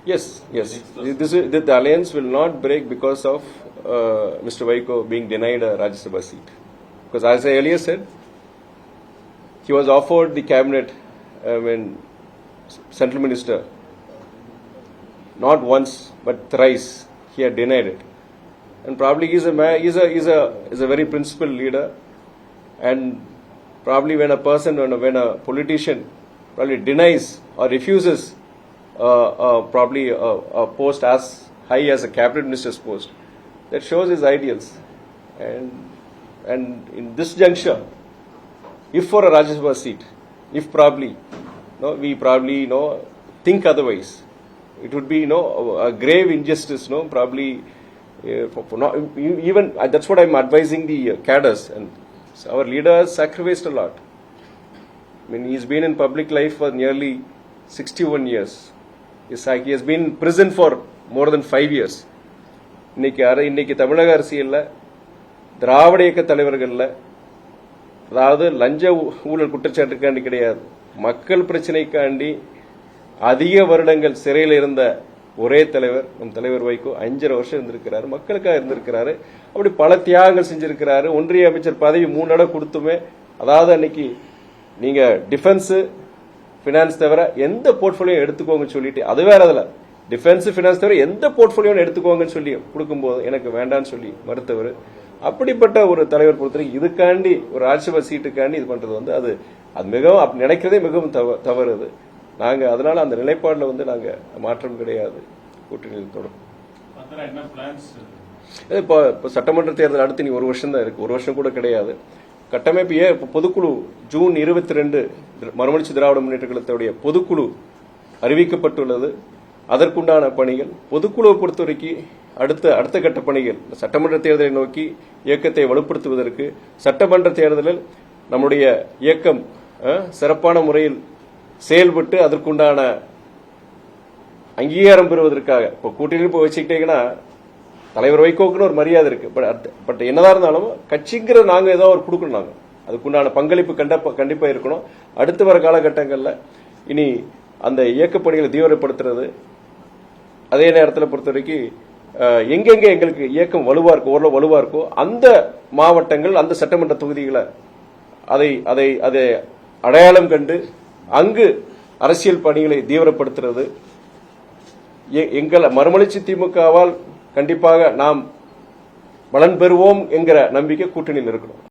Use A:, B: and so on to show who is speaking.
A: Yes, yes. The alliance will not break because of Mr. Vaiko being denied a Rajya Sabha seat. Because as I earlier said, he was offered the cabinet when central minister, not once but thrice. He had denied it, and probably he's a very principled leader, and probably when a politician probably denies or refuses probably a post as high as a cabinet minister's post, that shows his ideals. And in this juncture, if for a Rajya Sabha seat, if probably we probably think otherwise, it would be a grave injustice. Probably even that's what I'm advising the cadres, and our leader has sacrificed a lot. I mean, he's been in public life for nearly 61 years. He has been in prison for more than 5 years. இன்னைக்கு தமிழக அரசியல்ல திராவிட இயக்க தலைவர்கள்ல, அதாவது லஞ்ச ஊழல் குற்றச்சாட்டுக்காண்டி கிடையாது, மக்கள் பிரச்சனைக்காண்டி அதிக வருடங்கள் சிறையில் இருந்த ஒரே தலைவர் நம் தலைவர் வைகோ. 5.5 வருஷம் இருந்திருக்கிறாரு, மக்களுக்காக இருந்திருக்கிறாரு. அப்படி பல தியாகங்கள் செஞ்சிருக்கிறாரு. ஒன்றிய அமைச்சர் பதவி 3 தடவை கொடுத்துமே, அதாவது அன்னைக்கு நீங்க டிஃபென்ஸ் பினான்ஸ் தவிர எந்த போர்ட்போலியோ எடுத்துக்கோங்கன்னு சொல்லிட்டு, அது வேற அதுல டிஃபென்ஸ் பினான்ஸ் தவிர எந்த போர்ட்போலியோ எடுத்துக்கோங்கன்னு சொல்லி கொடுக்கும்போது எனக்கு வேண்டான்னு சொல்லி மறுத்தவர். அப்படிப்பட்ட ஒரு தலைவர் பொறுத்தவரைக்கும் இதுக்காண்டி ஒரு ராஜ்யசபா சீட்டுக்காண்டி இது பண்றது அது மிகவும் நினைக்கிறதே மிகவும் தவறு. அது நாங்க அதனால அந்த நிலைப்பாடுல நாங்க மாற்றம் கிடையாது. கூட்டணியில் தொடரும். இப்போ சட்டமன்ற தேர்தல் அடுத்து நீ 1 வருஷம் தான் இருக்கு, 1 வருஷம் கூட கிடையாது. கட்டமைப்பு பொதுக்குழு ஜூன் 22 மறுமலர்ச்சி திராவிட முன்னேற்ற கழகத்துடைய பொதுக்குழு அறிவிக்கப்பட்டுள்ளது. அதற்குண்டான பணிகள் பொதுக்குழுவை பொறுத்தவரைக்கும் அடுத்த கட்ட பணிகள் சட்டமன்ற தேர்தலை நோக்கி இயக்கத்தை வலுப்படுத்துவதற்கு, சட்டமன்ற தேர்தலில் நம்முடைய இயக்கம் சிறப்பான முறையில் செயல்பட்டு அதற்குண்டான அங்கீகாரம் பெறுவதற்காக இப்போ கூட்டணி வச்சுக்கிட்டீங்கன்னா தலைவர் வைகோக்குன்னு ஒரு மரியாதை இருக்கு. பட் என்னதான் இருந்தாலும் கட்சிங்கிற நாங்க ஏதோ ஒரு கொடுக்கணும். நாங்க அதுக்குண்டான பங்களிப்பு கண்டிப்பா இருக்கணும். அடுத்து வர காலகட்டங்களில் இனி அந்த இயக்கப்பணிகளை தீவிரப்படுத்துறது, அதே நேரத்தில் பொறுத்த வரைக்கும் எங்கெங்க எங்களுக்கு இயக்கம் வலுவா இருக்கோ, ஓரளவு வலுவா இருக்கோ அந்த மாவட்டங்கள், அந்த சட்டமன்ற தொகுதிகளை அதை அடையாளம் கண்டு அங்கு அரசியல் பணிகளை தீவிரப்படுத்துறது. எங்கள் மறுமலர்ச்சி திமுகவால் கண்டிப்பாக நாம் பலன் பெறுவோம் என்கிற நம்பிக்கை கூட்டணியில் இருக்கணும்.